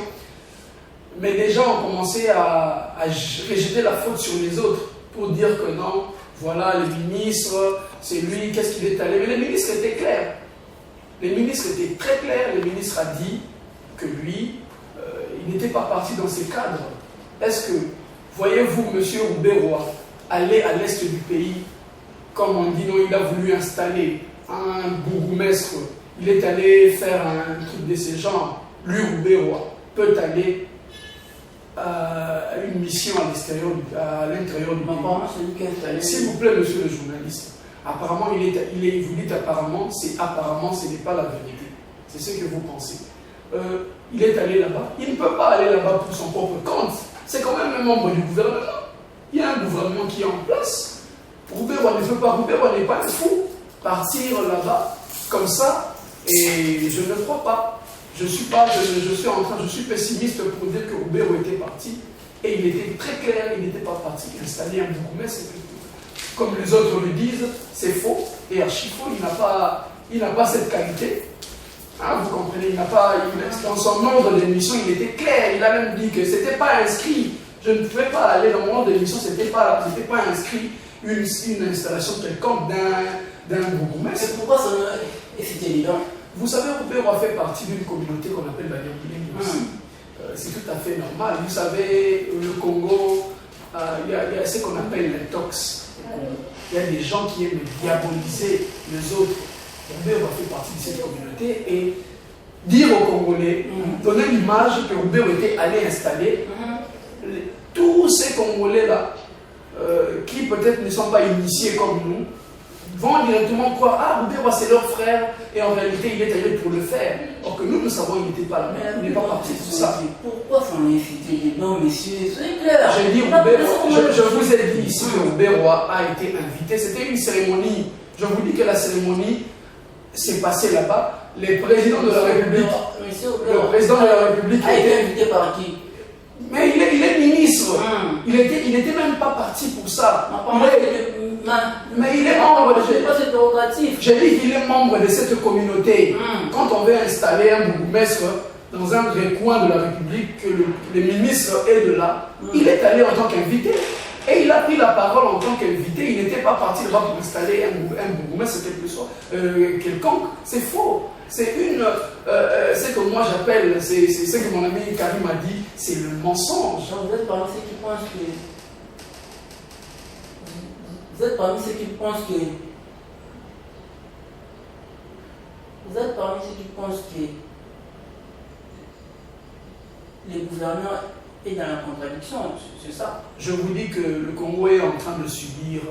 mais des gens ont commencé à rejeter la faute sur les autres pour dire que non, voilà, le ministre, c'est lui, qu'est-ce qu'il est allé. Mais le ministre était clair. Le ministre était très clair. Le ministre a dit que lui, il n'était pas parti dans ces cadres. Est-ce que, voyez-vous, M. Rouberois, aller à l'est du pays, comme on dit, non, il a voulu installer un bourgmestre, il est allé faire un truc de ce genre, lui, Rouberois, peut aller à une mission à l'intérieur du pays. S'il vous plaît, monsieur le journaliste, apparemment, vous dites apparemment, ce n'est pas la vérité. C'est ce que vous pensez. Il est allé là-bas. Il ne peut pas aller là-bas pour son propre compte. C'est quand même un membre du gouvernement. Il y a un gouvernement qui est en place. Rouberois ne veut pas, Rouberois n'est pas un fou. Partir là-bas, comme ça, et je ne crois pas. Je suis pessimiste pour dire que Rouberois était parti, et il était très clair, il n'était pas parti installer un bourgmestre. Comme les autres le disent, c'est faux, et archi faux, il n'a pas cette qualité. Hein, vous comprenez, dans son ordre d'émission, il était clair, il a même dit que ce n'était pas inscrit. Je ne pouvais pas aller dans mon ordre d'émission, ce n'était pas inscrit une installation quelconque d'un bourgmestre. Et pourquoi ça et c'est évident? Vous savez, Rouberois fait partie d'une communauté qu'on appelle Banyamulenge aussi. C'est tout à fait normal. Vous savez, le Congo, il y a ce qu'on appelle l'intox. Il y a des gens qui aiment diaboliser les autres. Rouberois fait partie de cette communauté et dire aux Congolais, donner l'image que Rouberois était allé installer, tous ces Congolais-là, qui peut-être ne sont pas initiés comme nous, vont directement croire, ah, Rouberois c'est leur frère, et en réalité il est allé pour le faire. Or que nous savons qu'il n'était pas là, il n'est pas parti de tout ça. Pourquoi s'en inciter? Non, monsieur, soyez clair. J'ai dit Rouberois, je vous ai dit ici que Rouberois a été invité, c'était une cérémonie. Je vous dis que la cérémonie s'est passée là-bas. Les présidents de la République, le président de la République a été invité par qui? Mais il est ministre. Il n'était même pas parti pour ça. Mais il est membre de j'ai dit qu'il est membre de cette communauté. Quand on veut installer un bourgmestre dans un vrai coin de la République, que le ministre est de là, il est allé en tant qu'invité. Et il a pris la parole en tant qu'invité. Il n'était pas parti là-bas pour installer un bourgmestre quelconque. C'est faux. C'est ce que moi j'appelle, c'est ce que mon ami Karim m'a dit, c'est le mensonge. Vous êtes parmi ceux qui pensent que... Vous êtes parmi ceux qui pensent que... Vous êtes parmi ceux qui pensent que les gouvernants est dans la contradiction, c'est ça. Je vous dis que le Congo est en train de subir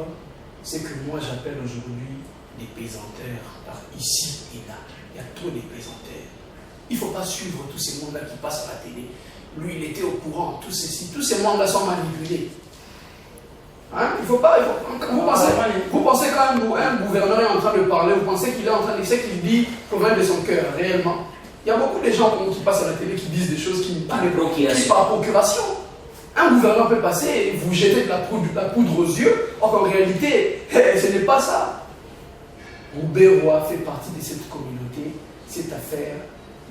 ce que moi j'appelle aujourd'hui des pesanteurs par ici et là. Il y a trop de pesanteurs. Il ne faut pas suivre tous ces mondes-là qui passent à la télé. Lui, il était au courant, tous ces mondes-là sont manipulés. Hein? Il faut pas. Vous pensez quand un gouverneur est en train de parler, vous pensez qu'il est en train de dire ce qu'il dit provient de son cœur, réellement. Il y a beaucoup de gens qui passent à la télé qui disent des choses qui par procuration. Un gouverneur peut passer et vous jeter de la poudre aux yeux, or qu'en réalité, ce n'est pas ça. Rouberois fait partie de cette communauté, cette affaire.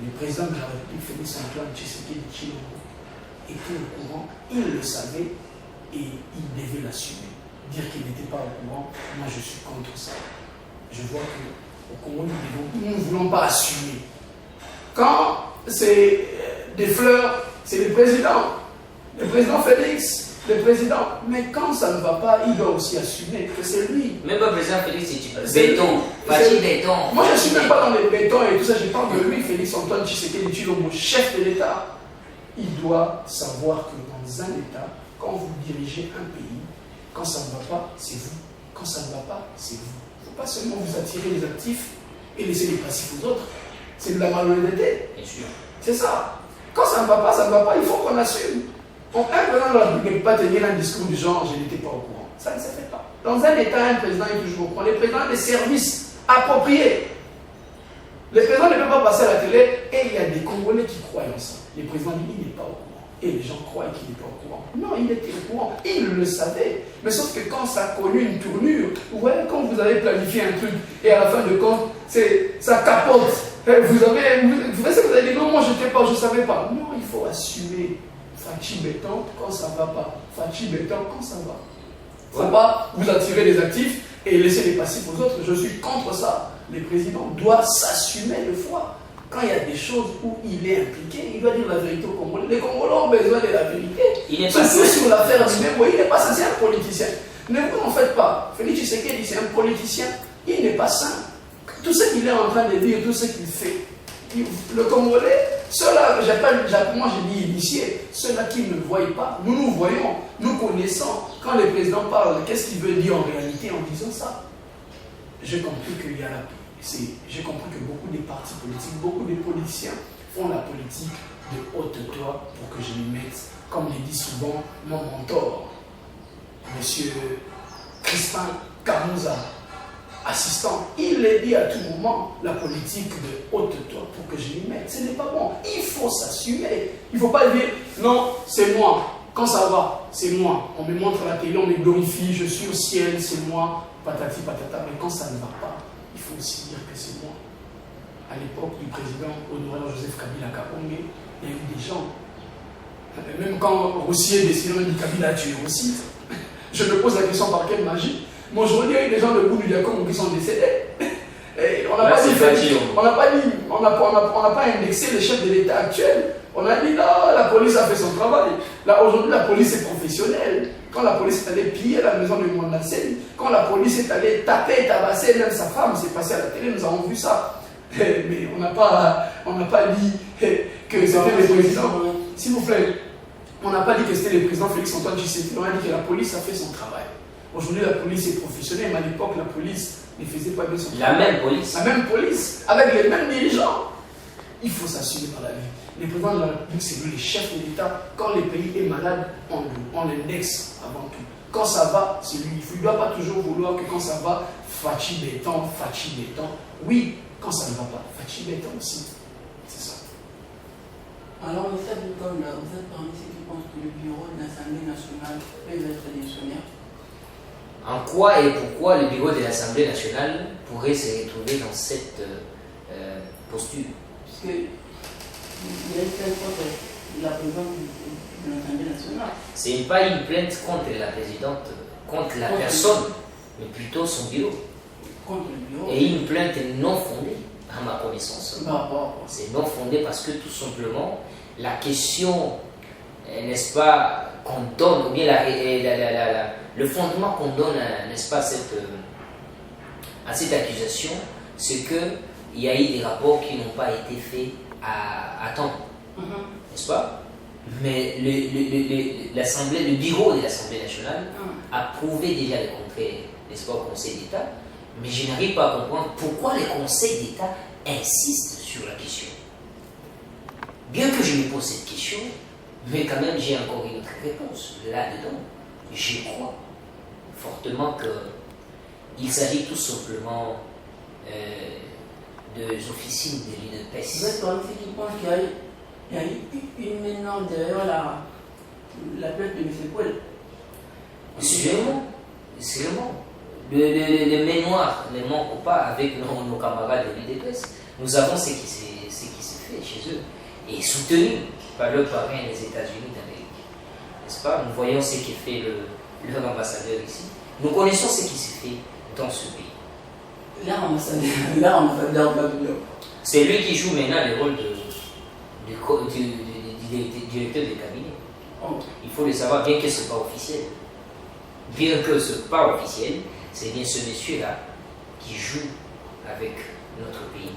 Le président de la République, Félix Antoine Tshisekedi Tshilombo, était au courant, il le savait et il devait l'assumer. Dire qu'il n'était pas au courant, moi je suis contre ça. Je vois qu'au Congo, nous ne voulons pas assumer. Quand c'est des fleurs, c'est le président Félix, le président. Mais quand ça ne va pas, il doit aussi assumer que c'est lui. Même pas le président Félix, c'est du béton. Béton. Moi, je ne suis même pas dans les bétons et tout ça. Je parle de lui, Félix Antoine Tshisekedi Tshilombo, chef de l'État. Il doit savoir que dans un État, quand vous dirigez un pays, quand ça ne va pas, c'est vous. Quand ça ne va pas, c'est vous. Il ne faut pas seulement vous attirer les actifs et laisser les passifs aux autres. C'est de la malhonnêteté. Bien sûr. C'est ça. Quand ça ne va pas, ça ne va pas. Il faut qu'on assume. Un président de la République ne peut pas tenir un discours du genre « je n'étais pas au courant ». Ça ne se fait pas. Dans un État, un président est toujours au courant. Les présidents ont des services appropriés. Le président ne peut pas passer à la télé et il y a des Congolais qui croient en ça. Le président dit il n'est pas au courant. Et les gens croient qu'il n'est pas au courant. Non, il était au courant. Il le savait. Mais sauf que quand ça a connu une tournure, vous voyez, quand vous avez planifié un truc et à la fin de compte, ça capote. Vous avez dit non, moi je n'étais pas, je ne savais pas. Non, il faut assumer. Fachi béton quand ça ne va pas. Fachi béton quand ça va. Ça va vous attirer les actifs et laisser les passifs aux autres. Je suis contre ça. Les présidents doivent s'assumer de foi. Quand il y a des choses où il est impliqué, il doit dire la vérité aux Congolais. Les Congolais ont besoin de la vérité. Il est pas sur l'affaire du même. Il n'est pas censé un politicien. Ne vous en faites pas. Félix Tshisekedi, c'est un politicien. Il n'est pas sain. Tout ce qu'il est en train de dire, tout ce qu'il fait. Le Congolais, ceux-là, moi j'ai dit initiés, ceux-là qui ne voient pas, nous voyons, nous connaissons. Quand le président parle, qu'est-ce qu'il veut dire en réalité en disant ça? J'ai compris qu'il y a j'ai compris que beaucoup de partis politiques, beaucoup de politiciens font la politique de haute toi pour que je m'y mette, comme le dit souvent mon mentor, M. Crispin Kamouza, assistant. Il le dit à tout moment, la politique de haute toi pour que je m'y mette. Ce n'est pas bon. Il faut s'assumer. Il ne faut pas dire non, c'est moi. Quand ça va, c'est moi. On me montre la télé, on me glorifie, je suis au ciel, c'est moi, patati patata. Mais quand ça ne va pas, il faut aussi dire que c'est moi. À l'époque du président Honoré Joseph Kabila Kabange, il y a eu des gens. Même quand Roussier décide de Kabila tuer aussi, je me pose la question par quelle magie. Mais aujourd'hui, il y a eu des gens de bout du Diacon qui sont décédés. Et on n'a pas indexé le chef de l'État actuel. On a dit là, la police a fait son travail. Là, aujourd'hui, la police est professionnelle. Quand la police est allée piller la maison de Mondassel, quand la police est allée taper, tabasser même sa femme, c'est passé à la télé, nous avons vu ça. Mais on n'a pas dit que c'était le président. S'il vous plaît, on n'a pas dit que c'était le président Félix Antoine Tshisekedi. On a dit que la police a fait son travail. Aujourd'hui, la police est professionnelle, mais à l'époque, la police ne faisait pas bien son travail. La même police, avec les mêmes dirigeants. Il faut s'assumer dans la vie. Le président de la République, c'est lui le chef de l'État. Quand le pays est malade, on l'indexe avant tout. Quand ça va, c'est lui. Il ne doit pas toujours vouloir que quand ça va, fachi béton. Oui, quand ça ne va pas, fachi béton aussi. C'est ça. Alors, vous êtes parmi ceux qui pensent que le bureau de l'Assemblée nationale peut être démissionnaire. En quoi et pourquoi le bureau de l'Assemblée nationale pourrait se retrouver dans cette posture? Puisque il y a une plainte contre la présidente de l'Assemblée nationale. Ce n'est pas une plainte contre la présidente, contre la personne, mais plutôt son bureau. Contre le bureau. Et une plainte non fondée, à ma connaissance. C'est non fondé parce que tout simplement, la question, n'est-ce pas, qu'on donne, ou bien le fondement qu'on donne, n'est-ce pas, à cette accusation, c'est qu'il y a eu des rapports qui n'ont pas été faits à temps, n'est-ce pas? Mais le bureau de l'Assemblée nationale a prouvé déjà le contraire, n'est-ce pas, au Conseil d'État, mais je n'arrive pas à comprendre pourquoi le Conseil d'État insiste sur la question. Bien que je me pose cette question, mais quand même j'ai encore une autre réponse là-dedans. Je crois fortement qu'il s'agit tout simplement des officines de l'UNEPES. Vous êtes parmi ceux qui pensent qu'il y a eu une maintenant derrière la plainte de M. Pouel. Sûrement. Le mémoire ne manque pas avec nos camarades de l'UDPS. Nous savons ce qui s'est fait chez eux. et soutenu par le parrain des États-Unis d'Amérique. N'est-ce pas? Nous voyons ce qui fait leur ambassadeur ici. Nous connaissons ce qui se fait dans ce pays. L'ambassadeur Babylone. C'est lui qui joue maintenant le rôle du directeur de cabinet. Oh. Il faut le savoir, bien que ce n'est pas officiel. Bien que ce n'est pas officiel, c'est bien ce monsieur-là qui joue avec notre pays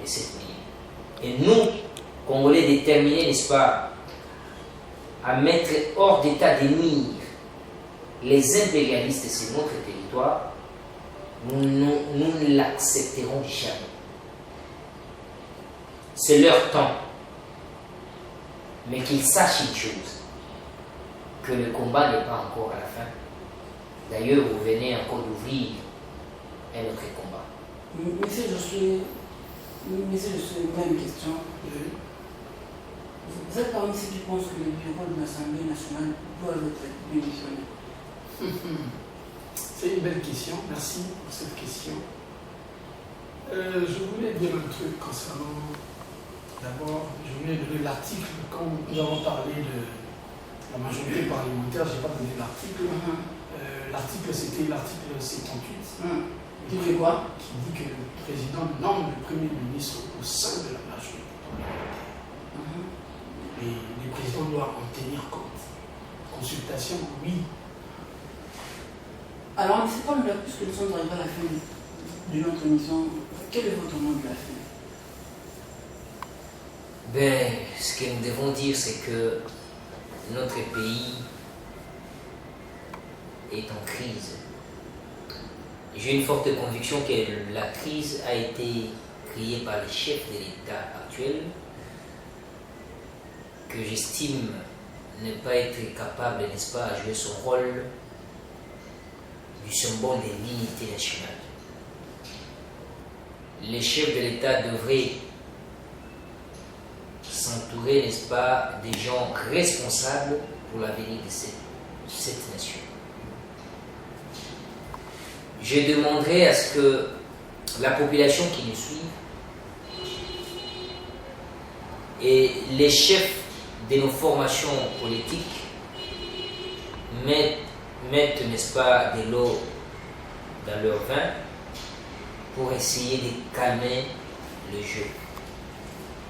de cette manière. Et nous, Congolais déterminés, n'est-ce pas, à mettre hors d'état de nuire les impérialistes sur notre territoire, nous ne l'accepterons jamais. C'est leur temps. Mais qu'ils sachent une chose, que le combat n'est pas encore à la fin. D'ailleurs, vous venez encore d'ouvrir un autre combat. Monsieur, je suis même question. Vous êtes parmi ceux qui pensent que le bureau de l'Assemblée nationale doit être démissionné. C'est une belle question, merci pour cette question. Je voulais dire un truc concernant, d'abord, je voulais donner l'article, quand nous avons parlé de la majorité parlementaire, je n'ai pas donné l'article. L'article, c'était l'article 78. Qui fait quoi? Qui dit que le président nomme le Premier ministre au sein de la majorité parlementaire. Et le président doit en tenir compte. Consultation, oui. Alors, c'est pas là, puisque nous sommes arrivés à la fin de notre émission, quel est votre nom de la fin? Ben, ce que nous devons dire, c'est que notre pays est en crise. J'ai une forte conviction que la crise a été créée par les chefs de l'État actuel, que j'estime ne pas être capable, n'est-ce pas, à jouer son rôle du symbole de l'unité nationale. Les chefs de l'État devraient s'entourer, n'est-ce pas, des gens responsables pour l'avenir de cette nation. Je demanderai à ce que la population qui nous suit et les chefs de nos formations politiques mettent, n'est-ce pas, de l'eau dans leur vin pour essayer de calmer le jeu.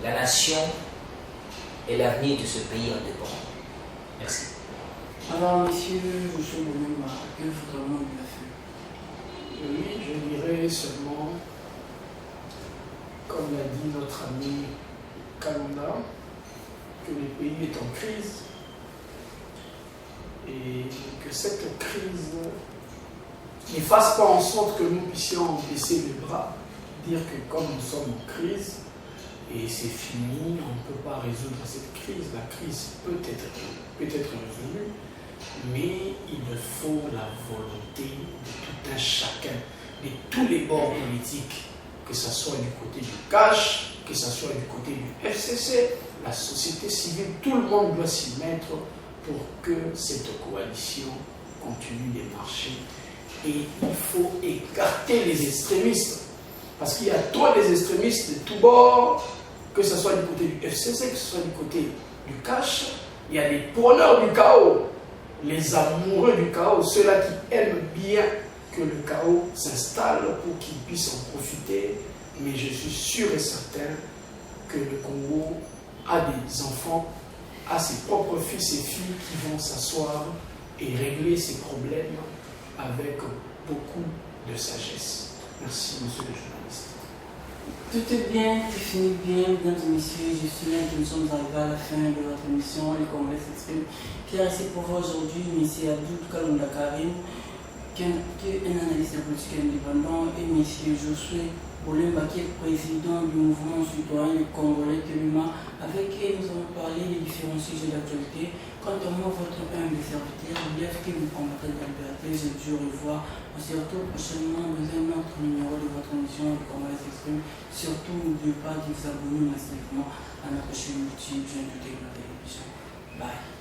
La nation et l'avenir de ce pays en dépendent. Merci. Alors, monsieur Joshua Boulema, quel est votre nom de la fin? Oui, je dirais seulement, comme l'a dit notre ami Kalonda, que le pays est en crise et que cette crise ne fasse pas en sorte que nous puissions baisser les bras, dire que comme nous sommes en crise et c'est fini, on ne peut pas résoudre cette crise. La crise peut être résolue, mais il faut la volonté de tout un chacun, de tous les bords politiques, que ce soit du côté du CACH, que ce soit du côté du FCC, la société civile, tout le monde doit s'y mettre pour que cette coalition continue de marcher. Et il faut écarter les extrémistes, parce qu'il y a trop des extrémistes de tous bords, que ce soit du côté du FCC, que ce soit du côté du CACH. Il y a des prôneurs du chaos, les amoureux du chaos, ceux-là qui aiment bien que le chaos s'installe pour qu'ils puissent en profiter. Mais je suis sûr et certain que le Congo a des enfants, a ses propres fils et filles qui vont s'asseoir et régler ses problèmes avec beaucoup de sagesse. Merci, monsieur le journaliste. Tout est bien, tout finit bien, mesdames et messieurs. Je suis là que nous sommes arrivés à la fin de votre émission, les Congolais s'expriment. Qui est resté pour vous aujourd'hui, M. Abdou Kalonda Karim, qui est un analyste politique indépendant, et M. Josué Boulema, qui est président du mouvement citoyen congolais Keluma. Avec qui nous avons parlé des différents sujets d'actualité. Quant à moi, votre humble serviteur, bref, que vous combattez la liberté, je dis au revoir. On se retrouve prochainement dans un autre numéro de votre émission, le Congolais s'exprime. Surtout, n'oubliez pas de vous abonner massivement à notre chaîne YouTube, Jeune de Télévision. Bye.